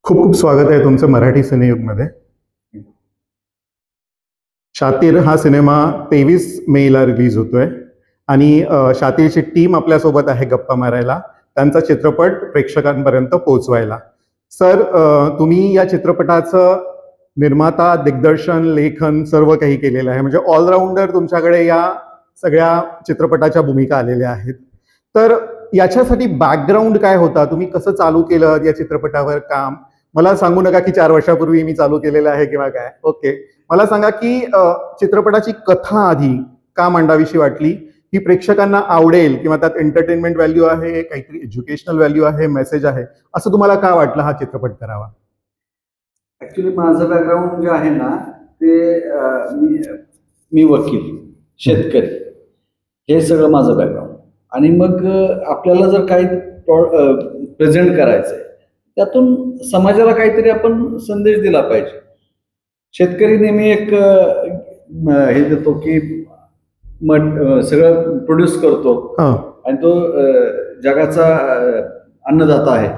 खूप खूप स्वागत आहे तुमचं मराठी सिनेयुगमध्ये. शातीर हा सिनेमा 23 मेला रिलीज होतोय आणि शातीरची टीम आपल्यासोबत आहे गप्पा मारायला, त्यांचा चित्रपट प्रेक्षकांपर्यंत पोहोचवायला. सर, तुम्ही या चित्रपटाचं निर्माता, दिग्दर्शन, लेखन सर्व काही केलेलं आहे. म्हणजे ऑलराऊंडर तुमच्याकडे या सगळ्या चित्रपटाच्या भूमिका आलेल्या आहेत. तर याच्यासाठी बॅकग्राऊंड काय होता? तुम्ही कसं चालू केलं या चित्रपटावर काम? मला सांगू नका की 4 वर्षापूर्वी मी चालू केलेलं आहे किंवा काय. ओके, मला सांगा की चित्रपटाची कथा आधी का मांडावीशी वाटली? ही प्रेक्षकांना आवडेल किंवा त्यात एंटरटेनमेंट व्हॅल्यू आहे, काहीतरी एज्युकेशनल व्हॅल्यू आहे, मेसेज आहे, असं तुम्हाला का वाटलं हा चित्रपट करावा? ऍक्च्युली माझं बॅकग्राऊंड जे आहे ना ते मी वकील, शेतकरी, हे सगळं माझं बॅकग्राऊंड. आणि मग आपल्याला जर काही प्रेझेंट करायचंय त्यातून समाजाला काहीतरी आपण संदेश दिला पाहिजे. शेतकरी नेहमी एक हे देतो की सगळं प्रोड्यूस करतो आणि तो जगाचा अन्नदाता आहे.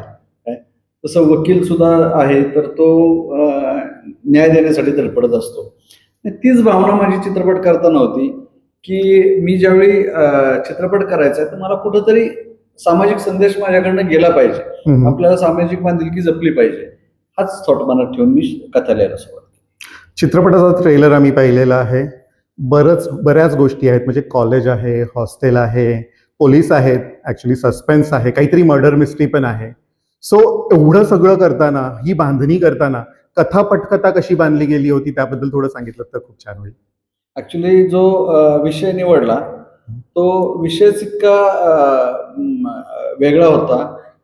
तसं वकील सुद्धा आहे, तर तो न्याय देण्यासाठी धडपडत असतो. तीच भावना माझी चित्रपट करताना होती की मी ज्यावेळी चित्रपट करायचा तर मला कुठंतरी सामाजिक संदेश माझ्याकडनं गेला पाहिजे, आपल्याला सामाजिक बांधिलकी जपली पाहिजे, हाच थॉट मनात ठेवून मी कथा लिहायला सुरुवात केली. चित्रपटाचा ट्रेलर आम्ही पाहिलेला आहे. बऱ्याच गोष्टी आहेत, म्हणजे कॉलेज आहे, हॉस्टेल आहे, पोलीस आहेत, ऍक्च्युली सस्पेन्स आहे, काहीतरी मर्डर मिस्ट्री पण आहे. सो एवढं सगळं करताना, ही बांधणी करताना कथा पटकथा कशी बांधली गेली होती त्याबद्दल थोडं सांगितलं तर खूप छान होईल. ऍक्च्युली जो विषय निवडला तो विषयच इतका वेगळा होता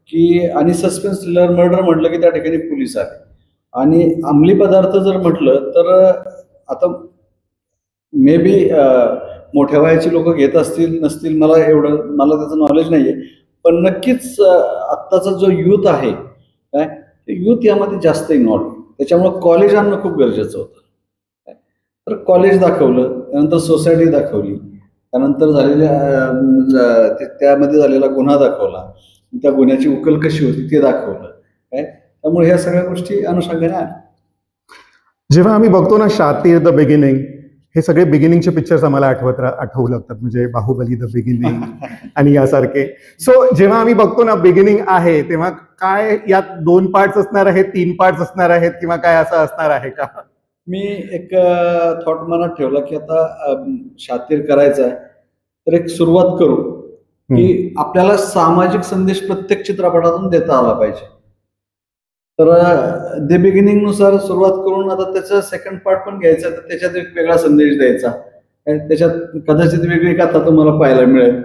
की, आणि सस्पेन्स थ्रिलर, मर्डर म्हटलं की त्या ठिकाणी पोलीस आले, आणि अंमली पदार्थ जर म्हटलं तर आता मे बी मोठ्या वयाची लोक घेत असतील नसतील, मला त्याचं नॉलेज नाहीये, पण नक्कीच आत्ताचा जो यूथ आहे काय, यूथ यामध्ये जास्त इन्व्हॉल्व, त्याच्यामुळे कॉलेज आणणं खूप गरजेचं होतं. तर कॉलेज दाखवलं, त्यानंतर सोसायटी दाखवली, त्यानंतर त्यामध्ये झालेला गुन्हा दाखवला, त्या गुन्ह्याची उकल कशी होती ते दाखवलं काय. त्यामुळे ह्या सगळ्या गोष्टी अनुषंगाने आल्या. जेव्हा आम्ही बघतो ना शातीर, द बिगिनिंग, हे सगळे बिगिनिंगचे पिक्चर्स आम्हाला आठवू लागतात, म्हणजे बाहुबली, द बिगिनिंग आणि यासारखे. सो जेव्हा आम्ही बघतो ना बिगिनिंग आहे, तेव्हा काय यात 2 पार्ट्स असणार आहेत, 3 पार्ट्स असणार आहेत, किंवा काय असं असणार आहे का? मी एक थॉट मनात ठेवला की आता शातीर करायचा आहे तर एक सुरुवात करू की आपल्याला सामाजिक संदेश प्रत्येक चित्रपटातून देता आला पाहिजे. तर द बिगिनिंग नुसार सुरुवात करून आता त्याचा सेकंड पार्ट पण घ्यायचा, तर त्याच्यात एक वेगळा संदेश द्यायचा, त्याच्यात कदाचित वेगळी कथा तुम्हाला पाहायला मिळेल.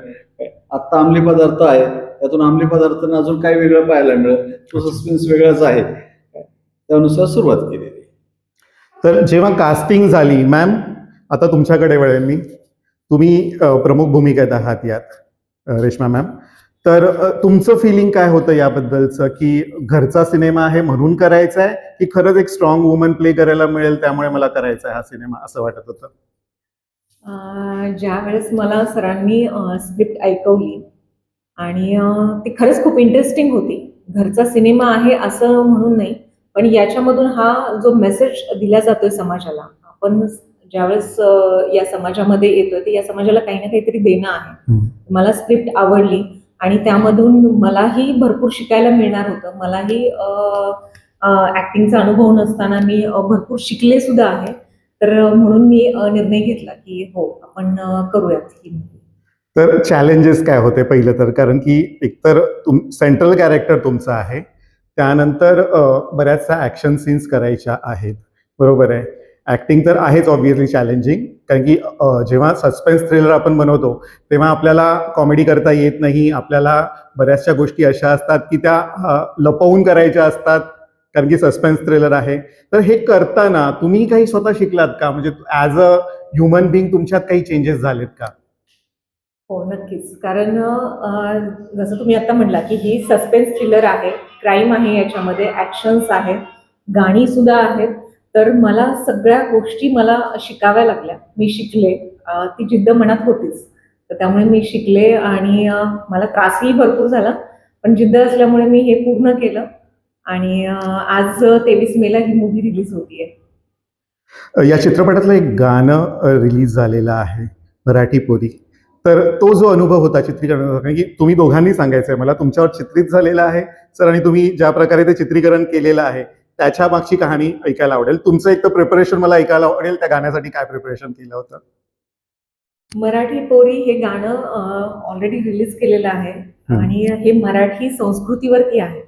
आता अंमली पदार्थ आहे, त्यातून अंमली पदार्थांना अजून काही वेगळं पाहायला मिळेल, तो सस्पेन्स वेगळाच आहे, त्यानुसार सुरुवात केली. तर जेव्हा कास्टिंग झाली, मॅम आता तुमच्याकडे वळेल मी, तुम्ही प्रमुख भूमिकेत आहात यात, रेश्मा मॅम. तर तुमचं फिलिंग काय होतं याबद्दलचं, की घरचा सिनेमा आहे म्हणून करायचा आहे, की खरंच एक स्ट्रॉंग वुमन प्ले करायला मिळेल त्यामुळे मला करायचा आहे हा सिनेमा, असं वाटत होतं? ज्या वेळेस मला सरांनी स्क्रिप्ट ऐकवली आणि ती खरंच खूप इंटरेस्टिंग होती. घरचा सिनेमा आहे असं म्हणून नाही, पण याच्यामधून हा जो मेसेज दिला जातोय समाजाला, आपण ज्यावेळेस या समाजामध्ये येतोय तर या समाजाला काही ना काहीतरी देणं आहे. मला स्क्रिप्ट आवडली आणि त्यामधून मलाही भरपूर शिकायला मिळणार होतं. मलाही ऍक्टिंगचा अनुभव नसताना मी भरपूर शिकले सुद्धा आहे. तर म्हणून मी निर्णय घेतला की हो, आपण करूयात ही मूव्ही. तर चॅलेंजेस काय होते पहिलं तर? कारण की एकतर सेंट्रल कॅरेक्टर तुमचं आहे, त्यानंतर बऱ्याचशा ऍक्शन सीन्स करायच्या आहेत, बरोबर आहे. ऍक्टिंग तर आहेच ऑब्व्हियसली चॅलेंजिंग, कारण की जेव्हा सस्पेन्स थ्रिलर आपण बनवतो तेव्हा आपल्याला कॉमेडी करता येत नाही, आपल्याला बऱ्याचशा गोष्टी अशा असतात की त्या लपवून करायच्या असतात, कारण की सस्पेन्स थ्रिलर आहे. तर हे करताना तुम्ही काही स्वतः शिकलात का? म्हणजे ऍज अ ह्युमन बिंग तुमच्यात काही चेंजेस झालेत का? हो, नक्कीच. कारण जसं तुम्ही आता म्हटला की ही सस्पेन्स थ्रिलर आहे, क्राईम आहे, याच्यामध्ये ऍक्शन्स आहेत, गाणी सुद्धा आहेत. तर मला सगळ्या गोष्टी मला शिकाव्या लागल्या, मी शिकले. ती जिद्द मनात होतीच, तर त्यामुळे मी शिकले आणि मला त्रासही भरपूर झाला, पण जिद्द असल्यामुळे मी हे पूर्ण केलं आणि आज 23 मेला ही मूव्ही रिलीज होतीये. या चित्रपटातलं एक गाणं रिलीज झालेलं आहे, मराठी पोरी. तर तो जो अनुभव होता चित्रीकरणाचा, कारण की तुम्ही दोघांनी सांगायचं आहे मला, तुमच्यावर चित्रित झालेला आहे सर, आणि तुम्ही ज्या प्रकारे ते चित्रीकरण केलेलं आहे त्याच्या मागची कहाणी ऐकायला आवडेल. तुमचं एक तर प्रिपरेशन मला ऐकायला आवडेल, त्या गाण्यासाठी काय प्रिपरेशन केलं होतं? मराठी पोरी हे गाणं ऑलरेडी रिलीज केलेलं आहे आणि हे मराठी संस्कृतीवरती आहे.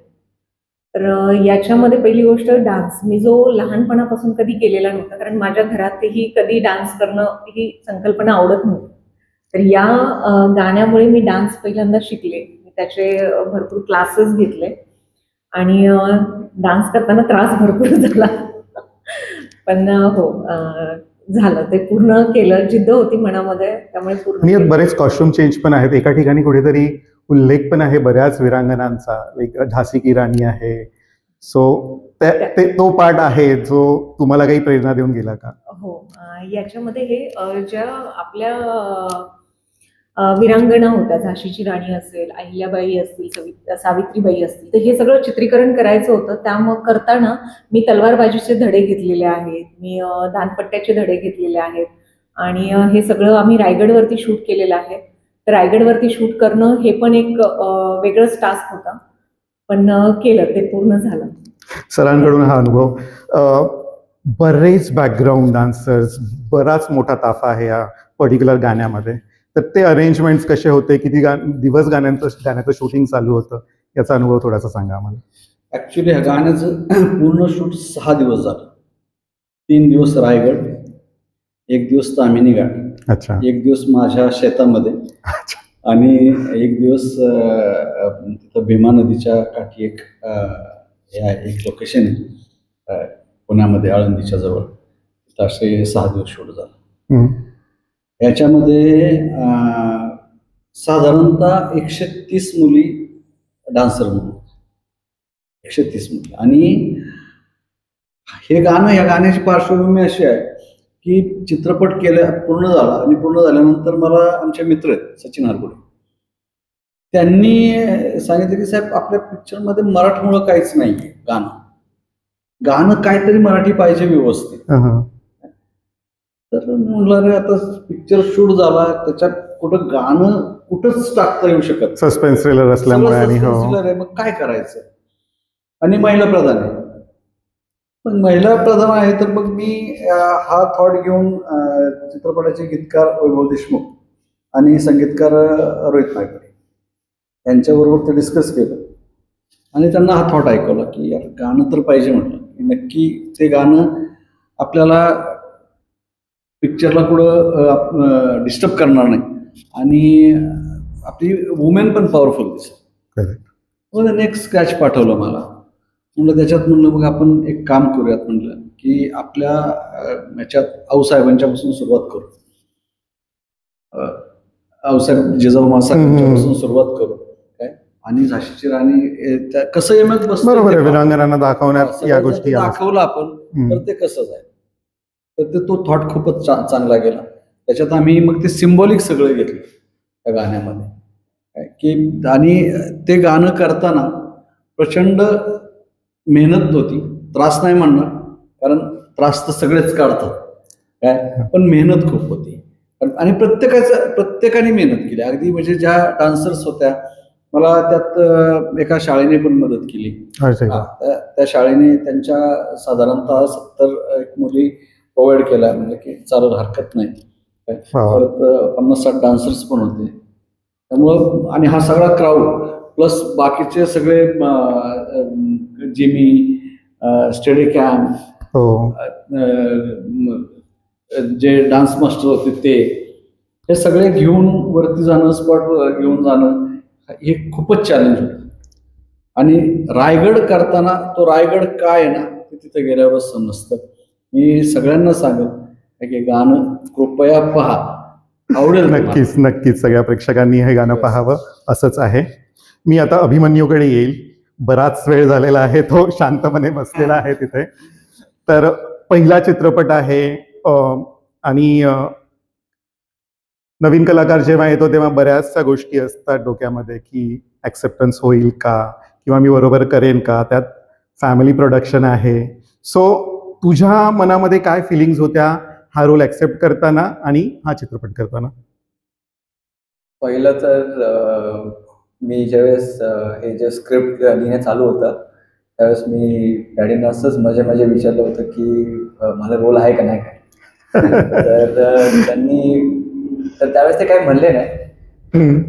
तर याच्यामध्ये पहिली गोष्ट डान्स, मी जो लहानपणापासून कधी केलेला नव्हता, कारण माझ्या घरातही कधी डान्स करणं ही संकल्पना आवडत नव्हती. तर या गाण्यामुळे मी डान्स पहिल्यांदा शिकले. मी त्याचे भरपूर क्लासेस घेतले आणि डान्स करताना त्रास भरपूर झाला. पण हो, झालं, ते पूर्ण केलं. जिद्द होती मनामध्ये, त्यामुळे पूर्ण आणि यात केलं. बरेच कॉस्ट्युम चेंज पण आहेत. एका ठिकाणी कुठेतरी उल्लेख पण आहे बऱ्याच वीरांगनांचा, एक झासी की राणी आहे. सो तो पार्ट आहे जो तुम्हाला काही प्रेरणा देऊन गेला का? हो, याच्यामध्ये हे ज्या आपल्या वीरांगना होत्या, झाशीची राणी असेल, अहिल्याबाई असतील, सावित्रीबाई असतील, तर हे सगळं चित्रीकरण करायचं होतं. त्यामुळे करताना मी तलवारबाजीचे धडे घेतलेले आहेत, मी दानपट्ट्याचे धडे घेतलेले आहेत आणि हे सगळं आम्ही रायगडवरती शूट केलेलं आहे. तर रायगडवरती शूट करणं हे पण एक वेगळंच टास्क होता, पण केलं, ते पूर्ण झालं. सरांकडून हा अनुभव. बरेच बॅकग्राऊंड डान्सर्स, बराच मोठा ताफा आहे या पर्टिक्युलर गाण्यामध्ये. तर ते अरेंजमेंट्स कसे होते, किती दिवस गाण्याचं शूटिंग चालू होतं, याचा अनुभव थोडासा सांगा आम्हाला. ऍक्च्युली ह्या गाण्याचं पूर्ण शूट 6 दिवस झालं. 3 दिवस रायगड, 1 दिवस तामिनी घाट, अच्छा. 1 दिवस माझ्या शेतामध्ये आणि 1 दिवस तिथं भीमा नदीच्या काठी एक हे आहे, एक लोकेशन आहे पुण्यामध्ये, आळंदीच्या जवळ. तिथं असे 6 दिवस शूट झालं. याच्यामध्ये साधारणतः 130 मुली डान्सर म्हणून, 130 मुली. आणि हे गाणं, या गाण्याची पार्श्वभूमी अशी आहे की चित्रपट पूर्ण झाला आणि पूर्ण झाल्यानंतर मला आमचे मित्र आहेत सचिन हरगुडे, त्यांनी सांगितलं की साहेब, आपल्या पिक्चरमध्ये मराठमोळं काहीच नाहीये, गाणं काहीतरी मराठी पाहिजे व्यवस्थित. तर म्हणलं अरे, आता पिक्चर शूट झाला, त्याच्यात कुठं गाणं कुठंच टाकता येऊ शकत, सस्पेन्स थ्रिलर असल्यामुळे, आणि मग काय करायचं. आणि महिला प्रधान आहे, पण महिला प्रधान आहे तर मग मी हा थॉट घेऊन चित्रपटाचे गीतकार वैभव देशमुख आणि संगीतकार रोहित नागरे यांच्याबरोबर ते डिस्कस केलं आणि त्यांना हा थॉट ऐकवला की यार, गाणं तर पाहिजे. म्हटलं नक्की ते गाणं आपल्याला पिक्चरला कुठं डिस्टर्ब करणार नाही आणि आपली वुमेन पण पॉवरफुल दिसेल. मग नेक्स्ट स्क्रॅच पाठवलं मला. म्हणलं त्याच्यात, म्हणलं मग आपण एक काम करूयात, म्हणलं की आपल्या याच्यात आऊसाहेबांच्यापासून सुरुवात करू, आऊसाहेब जिजाऊ मासापासून सुरुवात करू काय, आणि झाशीची राणी कसं एमत बसतं, बरोबर, वीरांगनांना दाखवण्यात या गोष्टी दाखवलं आपण, तर ते कसं जाईल. तर तो थॉट खूपच चांगला गेला. त्याच्यात आम्ही मग ते सिम्बॉलिक सगळं घेतलं त्या गाण्यामध्ये की, आणि ते गाणं करताना प्रचंड मेहनत होती. त्रास नाही म्हणणार, कारण त्रास तर सगळेच काढतात काय, पण मेहनत खूप होती. आणि प्रत्येकाने मेहनत केली. अगदी म्हणजे ज्या डान्सर्स होत्या, मला त्यात एका शाळेने पण मदत केली. त्या शाळेने त्यांच्या साधारणतः 70 मुली प्रोव्हाइड केल्या, म्हणजे की चालत हरकत नाही. परत 50-60 डान्सर्स पण होते. त्यामुळं, आणि हा सगळा क्राऊड प्लस बाकीचे सगळे जिमी, स्टेडी कॅम्प, जे डान्स मास्टर होते ते, हे सगळे घेऊन वरती जाणं, स्पॉट घेऊन जाणं, हे खूपच चॅलेंज होतं. आणि रायगड करताना, तो रायगड काय आहे ना, ते तिथे गेल्यावरच समजतं. मी सगळ्यांना सांगत की गाणं कृपया पहा, आवडेल. नक्कीच सगळ्या प्रेक्षकांनी हे गाणं पाहावं, असंच आहे. मी आता अभिमन्यूकडे येईल. बराच वेळ झालेला आहे, तो शांतपणे बसलेला आहे तिथे. तर पहिला चित्रपट आहे आणि नवीन कलाकार जेव्हा येतो तेव्हा बऱ्याचशा गोष्टी असतात डोक्यामध्ये की ऍक्सेप्टन्स होईल का, किंवा मी बरोबर करेन का. त्यात फॅमिली प्रोडक्शन आहे. सो तुझ्या मनामध्ये काय फिलिंग्स होत्या हा रोल ऍक्सेप्ट करताना आणि हा चित्रपट करताना? पहिलं तर मी ज्यावेळेस हे जे स्क्रिप्ट लिहिणं चालू होतं त्यावेळेस मी डॅडींना असंच मजे विचारलं होतं की मला रोल आहे का नाही काय. तर त्यावेळेस ते काही म्हणले नाही. हम्म.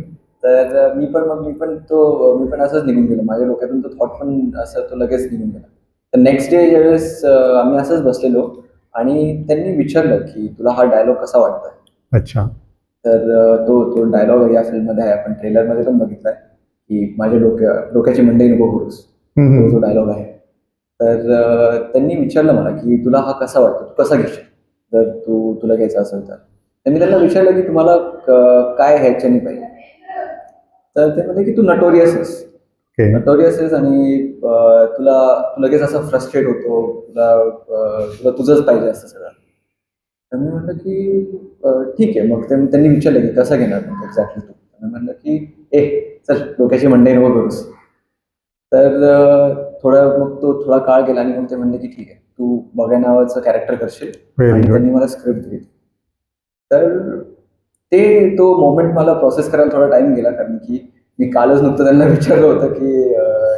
तर मी पण असंच निघून गेलो. माझ्या डोक्यातून तो थॉट पण असं तो लगेच निघून गेला. तर नेक्स्ट डे ज्यावेळेस आम्ही असंच बसलेलो आणि त्यांनी विचारलं की तुला हा डायलॉग कसा वाटतोय. अच्छा. तर तो डायलॉग या फिल्ममध्ये आहे, आपण ट्रेलरमध्ये पण बघितलाय की माझ्या डोक्याची मंडई नको करूस, तो जो डायलॉग आहे. तर त्यांनी विचारलं मला की तुला हा कसा वाटतो, तू कसा घेशील जर तुला घ्यायचा असेल तर. मी त्यांना विचारलं की तुम्हाला काय ह्याच्यानी पाहिजे. तर ते म्हणले की तू नटोरियस आहेस आणि तुला लगेच असं फ्रस्ट्रेट होतो, तुला तुझंच पाहिजे असं सगळं. तर मी म्हटलं की ठीक आहे. मग त्यांनी विचारलं की कसं घेणार मग एक्झॅक्टली तू. मी म्हटलं की चल डोक्याची मंडई नको करूस. तर थोडा काळ गेला आणि मग ते म्हणले की ठीक आहे तू बघा नावाचं कॅरेक्टर करशील. आणि त्यांनी मला स्क्रिप्ट दिली. तर तो मोमेंट मला प्रोसेस करायला थोडा टाइम गेला, कारण की मी कालच नुकतं त्यांना विचारलं होतं की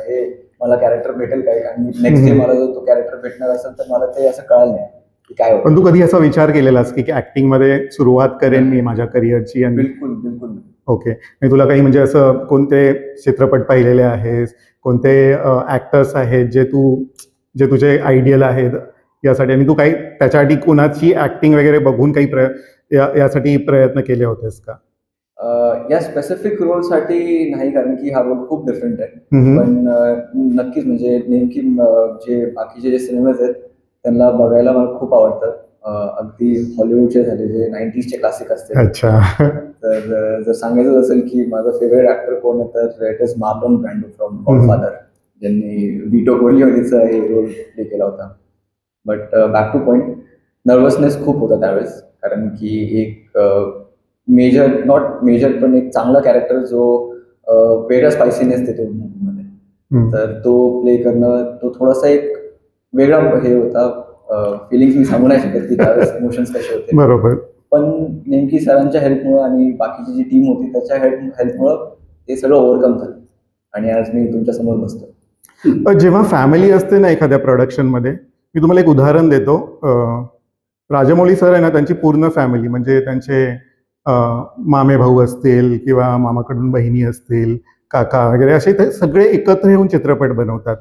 हे मला कॅरेक्टर भेटेल काय, आणि नेक्स्ट डे मला जर तो कॅरेक्टर भेटणार असेल तर मला ते असं कळलं नाही की काय होतं. पण तू कधी असा विचार केलेलास की ऍक्टिंग मध्ये सुरुवात करेन मी माझ्या करिअरची? आणि बिलकुल. ओके. आणि तुला काही म्हणजे असं कोणते चित्रपट पाहिलेले आहेस, कोणते ऍक्टर्स आहेत जे तुझे आयडियल आहेत यासाठी, आणि तू काही त्याच्यासाठी कुणाची ऍक्टिंग वगैरे बघून काही यासाठी प्रयत्न केले होतेस का? या स्पेसिफिक रोलसाठी नाही, कारण की हा रोल खूप डिफरंट आहे. पण नक्कीच म्हणजे नेमकी जे बाकीचे जे सिनेमाज आहेत त्यांना बघायला मला खूप आवडतं. अगदी हॉलिवूडचे झाले जे 90s चे क्लासिक असते. अच्छा. तर जर सांगायचं असेल की माझा फेवरेट ऍक्टर कोण आहे तर it is मार्लॉन Brando from godfather, ज्यांनी विटो कोर्लिओनेचा हे रोल प्ले केला होता. But back two point, nervousness खूप होता त्यावेळेस, कारण की एक नॉट मेजर पण एक चांगला कॅरेक्टर जो वेगळा स्पायसीनेस देतो मूवीमध्ये. तर तो प्ले करणं तो थोडासा एक वेगळा हे होता. फिलिंग्स मी सांगू नाही शकत की त्यावेळेस इमोशन्स कसे होते. बरोबर. पण नेमकी सरांच्या हेल्पमुळं आणि बाकीची जी टीम होती त्याच्या हेल्पमुळं ते सगळं ओव्हरकम झालं आणि आज मी तुमच्या समोर बसतो. जेव्हा फॅमिली असते ना एखाद्या प्रोडक्शनमध्ये, मी तुम्हाला एक उदाहरण देतो. राजमौली सर आहे ना, त्यांची पूर्ण फॅमिली म्हणजे त्यांचे मामे भाऊ असतील किंवा मामाकडून बहिणी असतील, काका वगैरे, असे ते सगळे एकत्र येऊन चित्रपट बनवतात.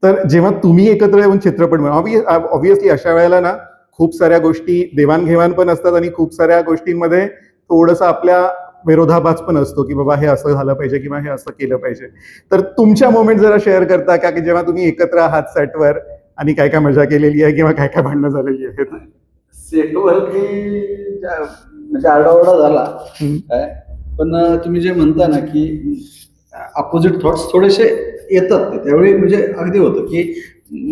तर जेव्हा तुम्ही एकत्र येऊन चित्रपट ऑब्व्हियसली अशा वेळेला ना खूप साऱ्या गोष्टी देवाणघेवाण पण असतात आणि खूप साऱ्या गोष्टींमध्ये थोडंसं आपल्या विरोधाभास पण असतो की बाबा हे असं झालं पाहिजे किंवा हे असं केलं पाहिजे. तर तुमच्या मोमेंट जरा शेअर करता का, की जेव्हा तुम्ही एकत्र आहात सेटवर आणि काय काय मजा केलेली आहे किंवा काय काय भांडणं झालेली आहेत? सेटवरती म्हणजे आरडाओरडा झाला काय, पण तुम्ही जे म्हणता ना की अपोजिट थॉट्स थोडेसे येतात ते त्यावेळी म्हणजे अगदी होतं की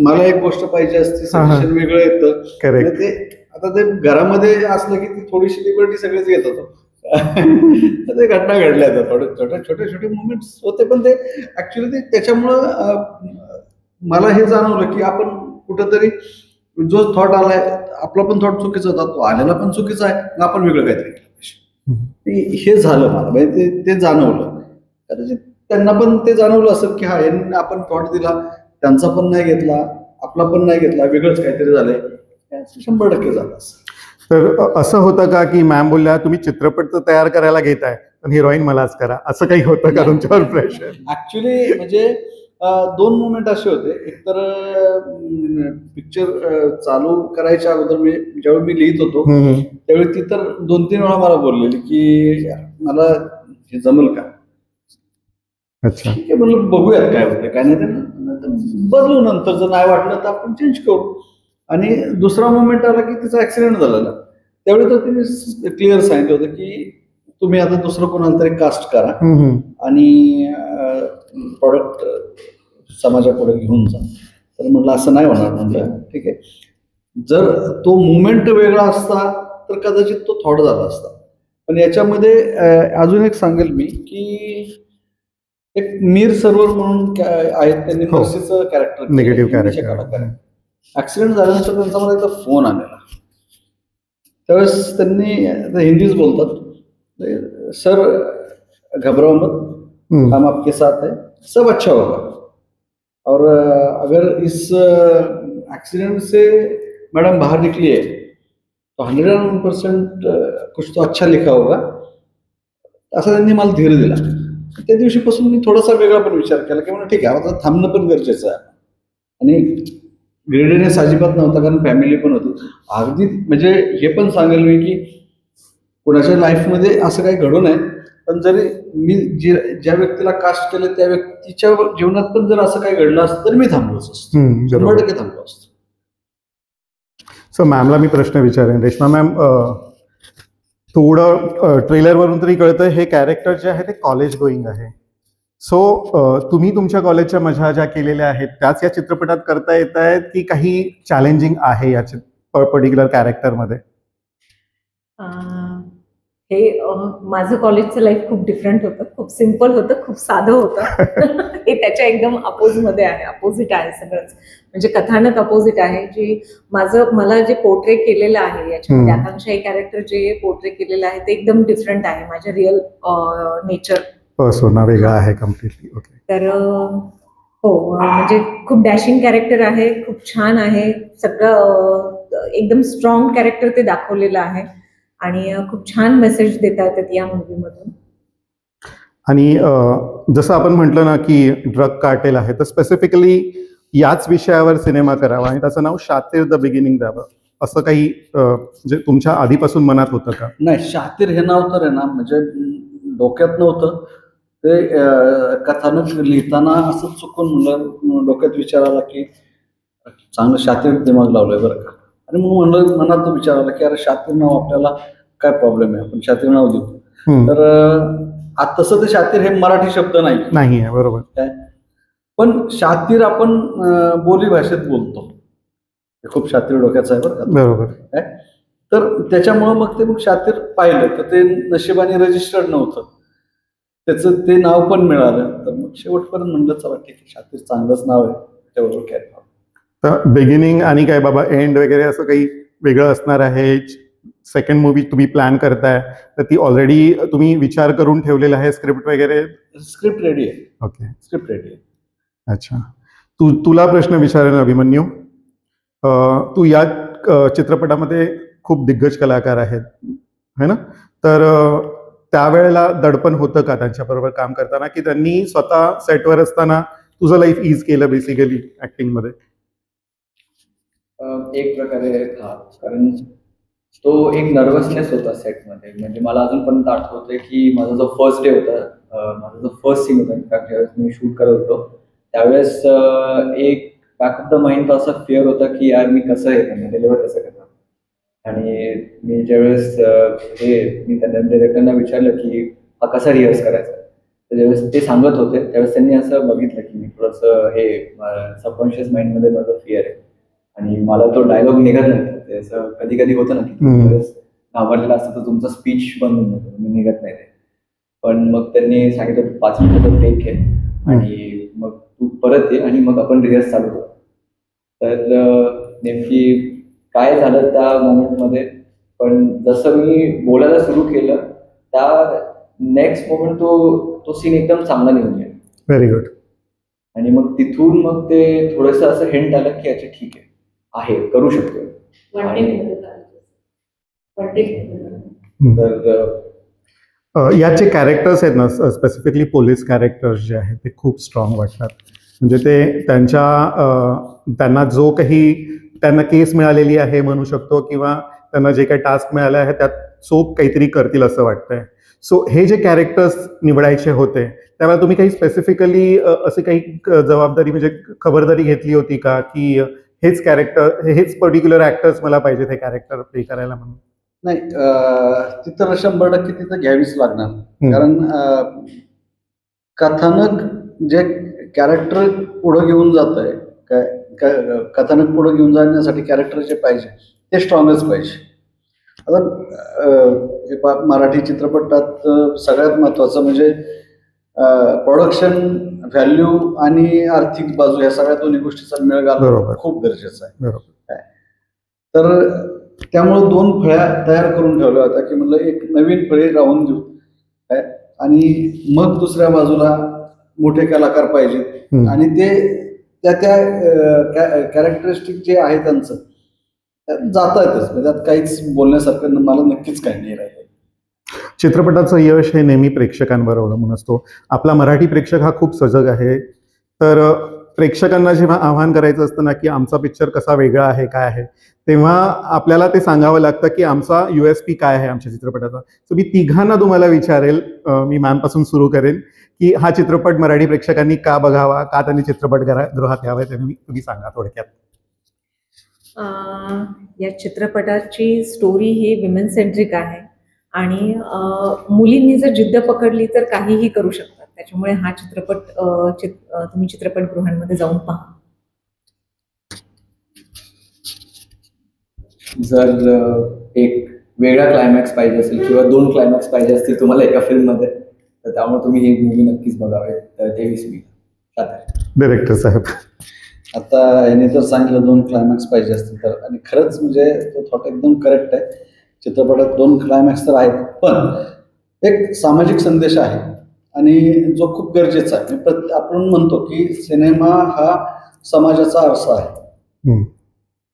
मला एक गोष्ट पाहिजे असते, सजेशन वेगळं येतं. करेक्ट. ते आता ते घरामध्ये असलं की ती थोडीशी लिबर्टी सगळेच घेत होतो. ते घटना घडल्या होत्या, थोडे छोटे मोमेंट्स होते, पण ते ऍक्च्युली ते त्याच्यामुळं मला हे जाणवलं की आपण कुठंतरी जो थॉट आलाय आपला पण थॉट चुकीचा होता, तो आलेला पण चुकीचा आहे, मग आपण वेगळं काहीतरी केलं. हे झालं मला म्हणजे ते जाणवलं. कदाचित त्यांना पण ते जाणवलं असेल की हा यांनी आपण थॉट दिला, त्यांचा पण नाही घेतला, आपला पण नाही घेतला, वेगळंच काहीतरी झालंय. 100% झालं असं. तर असं होतं का की मॅम बोलल्या तुम्ही चित्रपट तर तयार करायला घेताय पण हिरोईन मलाच करा, असं काही होतं का तुमच्यावर प्रेशर? ऍक्च्युली म्हणजे 2 मोमेंट असे होते. एकतर पिक्चर चालू करायच्या अगोदर ज्यावेळी मी लिहित होतो त्यावेळी ती तर 2-3 वेळा मला बोललेली की मला हे जमल का. अच्छा. ठीक आहे म्हणलं बघूयात काय होतं काय नाही, तर बदलू नंतर, जर नाही वाटलं तर आपण चेंज करू. आणि दुसरा मोमेंट आला की तिचा ऍक्सिडेंट झालेला. त्यावेळी तर तिने क्लिअर सांगितलं होतं की तुम्ही आता दुसरं कोणाला तरी कास्ट करा आणि प्रॉडक्ट समाजापुढे घेऊन जा. तर म्हटलं असं नाही होणार. म्हटलं ठीक आहे, जर तो मुवमेंट वेगळा असता तर कदाचित तो थॉट झाला असता. पण याच्यामध्ये अजून एक सांगेल मी की एक मीर सर्वर म्हणून आहेत, त्यांनी हो. नर्सीचं कॅरेक्टर निगेटिव्ह कॅरेक्टर. ऍक्सिडेंट झाल्यानंतर त्यांचा मला एकदा फोन आलेला. त्यावेळेस त्यांनी आता हिंदीच बोलतात. सर घबराओ मत, हम आपके साथ है, सब अच्छा होगा, और अगर इस एक्सीडेंट से मैडम बाहर निकली है तो 101% कुछ तो अच्छा लिखा होगा, असा त्यांनी मला धीर दिला. त्या दिवशीपासून मी थोडासा वेगळा पण विचार केला की मला ठीक आहे, आता थांबणं पण गरजेचं आहे. आणि ग्रेडीनेस अजिबात नव्हता, कारण फॅमिली पण होती. अगदी म्हणजे हे पण सांगेल मी की कोणाच्या लाईफमध्ये असं काही घडू नये, पण जरी मी ज्या व्यक्तीला कास्ट केलं त्या व्यक्तीच्या जीवनात पण जर असं काही घडलं असतं तर मी थांबलोच असतो, 100% थांबलो असतो. सो मॅमला मी प्रश्न विचारेन. रेश्मा मॅम, थोडं ट्रेलरवरून तरी कळतं हे कॅरेक्टर जे आहे ते कॉलेज गोईंग आहे. सो तुम्ही तुमच्या कॉलेजच्या मजा ज्या केलेल्या आहेत त्याच या चित्रपटात करता येत आहेत की काही चॅलेंजिंग आहे या पर्टिक्युलर कॅरेक्टरमध्ये? हे माझं कॉलेजचं लाईफ खूप डिफरंट होतं, खूप सिम्पल होतं, खूप साधं होतं. हे त्याच्या एकदम अपोजमध्ये आहे, अपोजिट आहे सगळंच. म्हणजे कथानक अपोजिट आहे. जी मला जे पोर्ट्रे केलेलं आहे याच्यामध्ये, आकांक्षा हे कॅरेक्टर जे पोर्ट्रे केलेलं आहे ते एकदम डिफरंट आहे माझ्या रिअल नेचर. पर्सोना वेगळा आहे कम्प्लिटली. ओके. तर हो, म्हणजे खूप डॅशिंग कॅरेक्टर आहे, खूप छान आहे. सगळं एकदम स्ट्रॉंग कॅरेक्टर ते दाखवलेलं आहे आणि खूप छान मेसेज देता येतात या मूवीमधून. आणि जसं आपण म्हटलं ना की ड्रग कार्टेल आहे, तर स्पेसिफिकली याच विषयावर सिनेमा करावा आणि त्याचं नाव शातीर द बिगिनिंग द्यावं, असं काही जे तुमच्या आधीपासून मनात होतं का? नाही, शातीर हे नाव तर आहे ना म्हणजे डोक्यात नव्हतं. ते कथानक लिहिताना असं चुकून म्हणलं, डोक्यात विचार आला की चांगलं शातीर दिमाग लावलंय बरं का. आणि मग म्हणलं, मनात तो विचार आला की अरे शातीर नाव आपल्याला काय प्रॉब्लेम आहे, आपण शातीर नाव देऊ. तर तसं ते शातीर हे मराठी शब्द नाही आहे, बरोबर. पण शातीर आपण बोली भाषेत बोलतो. खूप शातीर डोक्याचं आहे बरं का, बरोबर. तर त्याच्यामुळं मग शातीर पाहिलं तर ते नशिबाने रजिस्टर्ड नव्हतं, त्याचं ते नाव पण मिळालं. तर मग शेवटपर्यंत म्हणलं चला ठीक आहे, शातीर चांगलंच नाव आहे, त्याबरोबर काय. तर बिगिनिंग आणि काय बाबा एंड वगैरे असं काही वेगळं असणार आहे? सेकंड मूवी तुम्ही प्लॅन करताय तर ती ऑलरेडी तुम्ही विचार करून ठेवलेला आहे, स्क्रिप्ट वगैरे? स्क्रिप्ट रेडी आहे. ओके, स्क्रिप्ट रेडी आहे. अच्छा. तुला प्रश्न विचारेन अभिमन्यू. तू या चित्रपटामध्ये खूप दिग्गज कलाकार आहेत है ना, तर त्यावेळेला दडपण होतं का त्यांच्याबरोबर काम करताना, की त्यांनी स्वतः सेटवर असताना तुझं लाईफ ईज केलं बेसिकली ऍक्टिंगमध्ये? एक प्रकारे हा, कारण तो एक नर्वसनेस होता सेटमध्ये. म्हणजे मला अजूनपर्यंत आठवतंय की माझा जो फर्स्ट डे होता, माझा जो फर्स्ट सीन होता, इनफॅक्ट ज्यावेळेस मी शूट करत होतो त्यावेळेस एक बॅक ऑफ द माइंड तर असा फिअर होता की यार मी कसं आहे त्यांना डिलिव्हर कसं करणार. आणि मी ज्यावेळेस मी त्यांना डिरेक्टरना विचारलं की हा कसा रिहर्स करायचा, तर ज्यावेळेस ते सांगत होते त्यावेळेस त्यांनी असं बघितलं की मी थोडंसं हे सबकॉन्शियस माइंडमध्ये माझं फिअर आहे आणि मला तो डायलॉग निघत नाही. ते असं कधी कधी होतं ना की घाबरलेला असतं तर तुमचा स्पीच बंद होऊन जातो, मी निघत नाही ते. पण मग त्यांनी सांगितलं 5 मिनिटाचा ब्रेक आहे आणि मग तू परत ये आणि मग आपण रिहर्स चालू करू. तर नेमकी काय झालं त्या मोमेंटमध्ये, पण जसं मी बोलायला सुरू केलं त्या नेक्स्ट मोमेंट तो सीन एकदम चांगला निघून गेला. Very good. आणि मग तिथून मग ते थोडंसं असं हिंट आलं की अच्छा ठीक आहे करू शकतो. तर याचे कॅरेक्टर्स आहेत ना, स्पेसिफिकली पोलीस कॅरेक्टर्स जे आहेत ते खूप स्ट्रॉंग वाटतात. म्हणजे ते त्यांना जो काही त्यांना केस मिळालेली आहे म्हणू शकतो, किंवा त्यांना जे काही टास्क मिळाले आहे त्यात चोख काहीतरी करतील असं वाटतंय. सो हे जे कॅरेक्टर्स निवडायचे होते त्यावेळेला तुम्ही काही स्पेसिफिकली असे काही जबाबदारी म्हणजे खबरदारी घेतली होती का, की हेच कॅरेक्टर, हेच पर्टिक्युलर ऍक्टर्स मला पाहिजेत हे कॅरेक्टर प्ले करायला म्हणून? नाही, तिथं 100% तिथं घ्यावीच लागणार. कारण कथानक जे कॅरेक्टर पुढं घेऊन जात आहे, कथानक पुढं घेऊन जाण्यासाठी कॅरेक्टर जे पाहिजे ते स्ट्रॉंगच पाहिजे. आता मराठी चित्रपटात सगळ्यात महत्त्वाचं म्हणजे प्रोडक्शन व्हॅल्यू आणि आर्थिक बाजू या सगळ्या दोन्ही गोष्टीचा मेळ घालणं बरोबर. खूप गरजेचं आहे. बरोबर. तर त्यामुळे 2 फळ्या तयार करून ठेवल्या होत्या की म्हणलं एक नवीन फळी राहून देऊ काय, आणि मग दुसऱ्या बाजूला मोठे कलाकार पाहिजेत हम्म. आणि ते त्या कॅरेक्टरिस्टिक जे आहे त्यांचं त्यात जाता येतच, म्हणजे त्यात काहीच बोलण्यासारखं मला नक्कीच काही नाही राहिलं. चित्रपटाचं यश हे नेहमी प्रेक्षकांवर अवलंबून असतो. आपला मराठी प्रेक्षक हा खूप सजग आहे. तर प्रेक्षकांना जेव्हा आव्हान करायचं असतं ना, की आमचा पिक्चर कसा वेगळा आहे, काय आहे, तेव्हा आपल्याला ते सांगावं लागतं की आमचा USP काय आहे आमच्या चित्रपटाचा. तर मी तिघांना तुम्हाला विचारेल, मी मॅमपासून सुरू करेन, की हा चित्रपट मराठी प्रेक्षकांनी का बघावा, का त्यांनी चित्रपटगृहात यावं, ते तुम्ही सांगा थोडक्यात. या चित्रपटाची स्टोरी ही विमेन सेंट्रिक आहे आणि मुलींनी जर जिद्द पकडली तर काहीही करू शकतात. त्याच्यामुळे हा चित्रपट तुम्ही चित्रपटगृहांमध्ये जाऊन पहा. जर एक वेगळा क्लायमॅक्स पाहिजे असेल किंवा 2 क्लायमॅक्स पाहिजे असतील तुम्हाला एका फिल्ममध्ये, तर त्यामुळे तुम्ही ही मूवी नक्कीच बघावे. तर 23 मे. डायरेक्टर साहेब. आता याने जर सांगितलं 2 क्लायमॅक्स पाहिजे असतील तर, आणि खरंच म्हणजे तो थॉट एकदम करेक्ट आहे. चित्रपटात 2 क्लायमॅक्स तर आहेत, पण एक सामाजिक संदेश आहे आणि जो खूप गरजेचा आहे. आपण म्हणतो की सिनेमा हा समाजाचा आरसा आहे.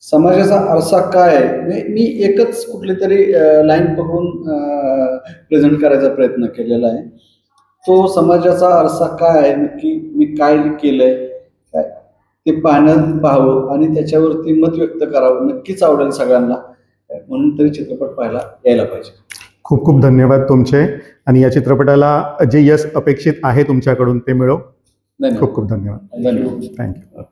समाजाचा आरसा काय आहे, मी एकच कुठली तरी लाईन पकडून प्रेझेंट करायचा प्रयत्न केलेला आहे. तो समाजाचा आरसा काय आहे, नक्की मी काय केलंय काय ते पाहावं आणि त्याच्यावरती मत व्यक्त करावं. नक्कीच आवडेल सगळ्यांना, म्हणून तरी चित्रपट पाहायला यायला पाहिजे. खूप खूप धन्यवाद तुमचे, आणि या चित्रपटाला जे यश अपेक्षित आहे तुमच्याकडून ते मिळो. धन्यवाद. खूप खूप धन्यवाद. धन्यवाद. थँक्यू.